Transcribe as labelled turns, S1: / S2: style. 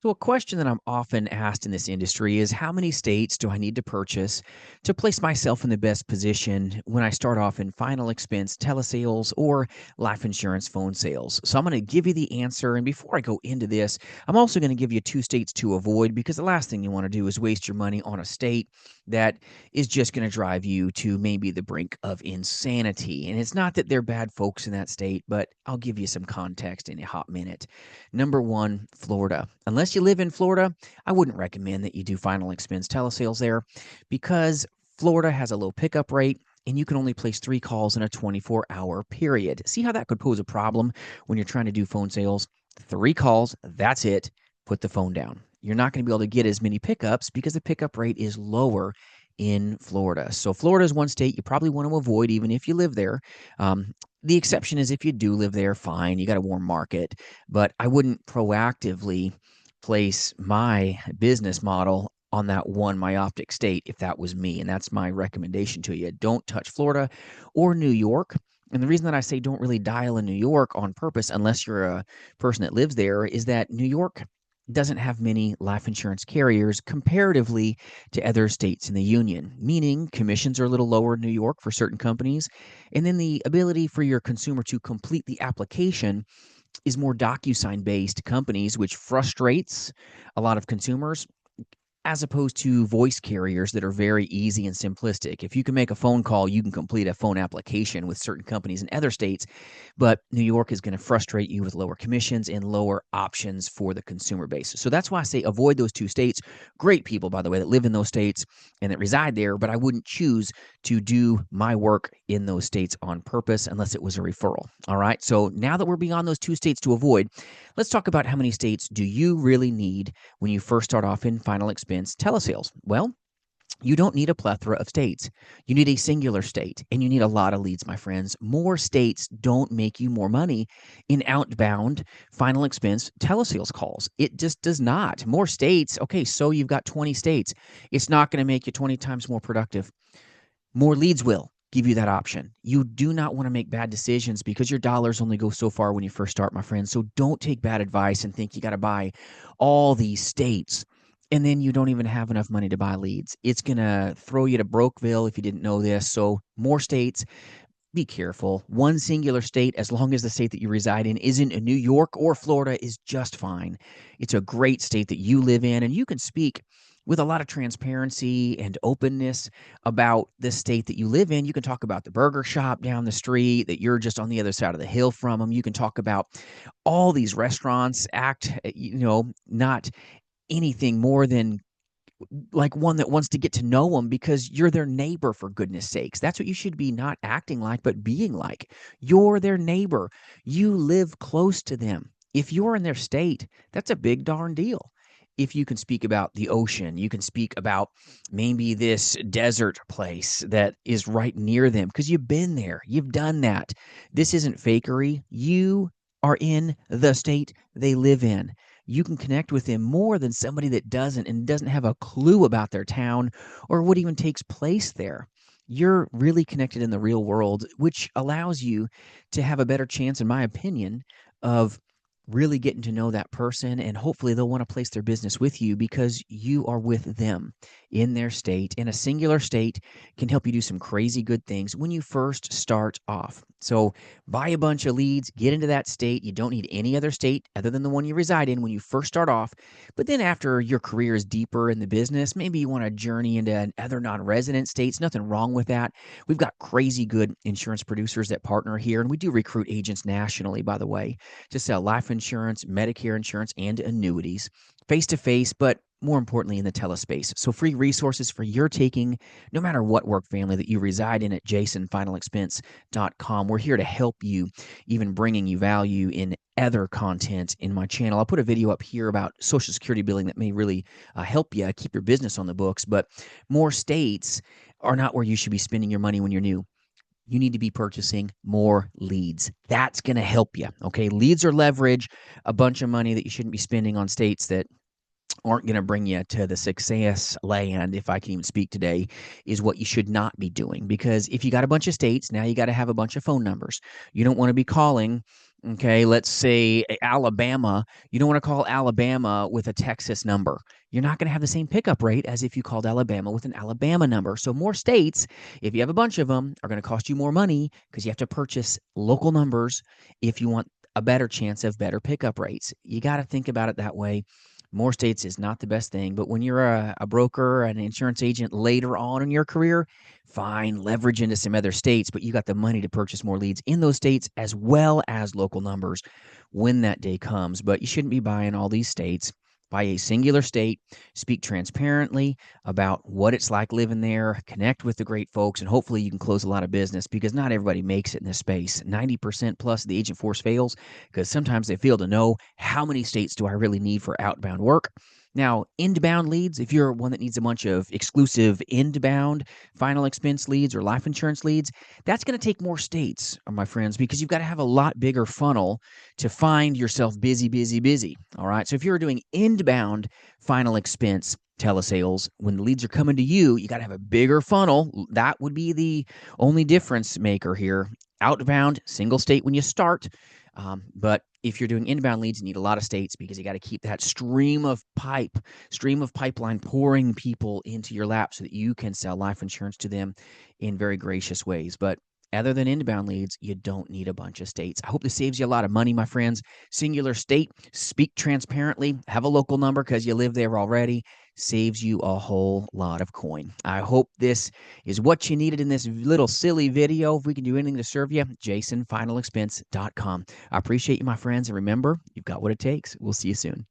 S1: So, a question that I'm often asked in this industry is how many states do I need to purchase to place myself in the best position when I start off in final expense telesales or life insurance phone sales? So, I'm going to give you the answer. And before I go into this, I'm also going to give you two states to avoid because the last thing you want to do is waste your money on a state that is just going to drive you to maybe the brink of insanity. And it's not that they're bad folks in that state, but I'll give you some context in a hot minute. Number one, Florida. Unless you live in Florida, I wouldn't recommend that you do final expense telesales there because Florida has a low pickup rate and you can only place 3 calls in a 24-hour period. See how that could pose a problem when you're trying to do phone sales? 3 calls, that's it. Put the phone down. You're not going to be able to get as many pickups because the pickup rate is lower in Florida. So Florida is one state you probably want to avoid even if you live there. The exception is if you do live there, fine, you got a warm market, but I wouldn't proactively place my business model on that one myopic state if that was me. And that's my recommendation to you. Don't touch Florida or New York. And the reason that I say don't really dial in New York on purpose, unless you're a person that lives there, is that New York doesn't have many life insurance carriers comparatively to other states in the union, meaning commissions are a little lower in New York for certain companies. And then the ability for your consumer to complete the application is more DocuSign based companies, which frustrates a lot of consumers as opposed to voice carriers that are very easy and simplistic. If you can make a phone call, you can complete a phone application with certain companies in other states, but New York is going to frustrate you with lower commissions and lower options for the consumer base. So that's why I say avoid those two states. Great people, by the way, that live in those states and that reside there, but I wouldn't choose to do my work in those states on purpose unless it was a referral. All right. So now that we're beyond those two states to avoid, let's talk about how many states do you really need when you first start off in final expense telesales. Well, you don't need a plethora of states. You need a singular state, and you need a lot of leads, my friends. More states don't make you more money in outbound final expense telesales calls. It just does not. More states, okay, so you've got 20 states. It's not going to make you 20 times more productive. More leads will give you that option. You do not want to make bad decisions because your dollars only go so far when you first start, my friends. So don't take bad advice and think you got to buy all these states and then you don't even have enough money to buy leads. It's going to throw you to Brokeville if you didn't know this. So more states, be careful. One singular state, as long as the state that you reside in isn't in New York or Florida, is just fine. It's a great state that you live in, and you can speak with a lot of transparency and openness about the state that you live in. You can talk about the burger shop down the street that you're just on the other side of the hill from them. You can talk about all these restaurants act, not anything more than like one that wants to get to know them because you're their neighbor, for goodness sakes. That's what you should be not acting like, but being like. You're their neighbor. You live close to them. If you're in their state, that's a big darn deal. If you can speak about the ocean, you can speak about maybe this desert place that is right near them because you've been there. You've done that. This isn't fakery. You are in the state they live in. You can connect with them more than somebody that doesn't and doesn't have a clue about their town or what even takes place there. You're really connected in the real world, which allows you to have a better chance, in my opinion, of really getting to know that person. And hopefully they'll want to place their business with you because you are with them in their state. And a singular state can help you do some crazy good things when you first start off. So buy a bunch of leads, get into that state. You don't need any other state other than the one you reside in when you first start off. But then after your career is deeper in the business, maybe you want to journey into other non-resident states. Nothing wrong with that. We've got crazy good insurance producers that partner here, and we do recruit agents nationally, by the way, to sell life insurance, Medicare insurance, and annuities face-to-face, but more importantly in the telespace. So free resources for your taking, no matter what work family that you reside in at jasonfinalexpense.com. We're here to help you, even bringing you value in other content in my channel. I'll put a video up here about Social Security billing that may really help you keep your business on the books, but more states are not where you should be spending your money when you're new. You need to be purchasing more leads. That's going to help you. Okay. Leads are leverage. A bunch of money that you shouldn't be spending on states that aren't going to bring you to the success land, if I can even speak today, is what you should not be doing. Because if you got a bunch of states, now you got to have a bunch of phone numbers. You don't want to be calling Okay, let's say Alabama. You don't want to call Alabama with a Texas number. You're not going to have the same pickup rate as if you called Alabama with an Alabama number. So, more states, if you have a bunch of them, are going to cost you more money because you have to purchase local numbers if you want a better chance of better pickup rates. You got to think about it that way. More states is not the best thing, but when you're a broker, an insurance agent later on in your career, fine, leverage into some other states, but you got the money to purchase more leads in those states as well as local numbers when that day comes. But you shouldn't be buying all these states. Buy a singular state, speak transparently about what it's like living there, connect with the great folks, and hopefully you can close a lot of business because not everybody makes it in this space. 90% plus of the agent force fails because sometimes they fail to know how many states do I really need for outbound work. Now, inbound leads, if you're one that needs a bunch of exclusive inbound final expense leads or life insurance leads, that's going to take more states, my friends, because you've got to have a lot bigger funnel to find yourself busy, busy, busy. All right. So if you're doing inbound final expense telesales, when the leads are coming to you, you got to have a bigger funnel. That would be the only difference maker here. Outbound, single state when you start. But if you're doing inbound leads, you need a lot of states because you got to keep that stream of pipeline pouring people into your lap so that you can sell life insurance to them in very gracious ways. But other than inbound leads, you don't need a bunch of states. I hope this saves you a lot of money, my friends. Singular state, speak transparently, have a local number because you live there already. Saves you a whole lot of coin. I hope this is what you needed in this little silly video. If we can do anything to serve you, jasonfinalexpense.com. I appreciate you, my friends. And remember, you've got what it takes. We'll see you soon.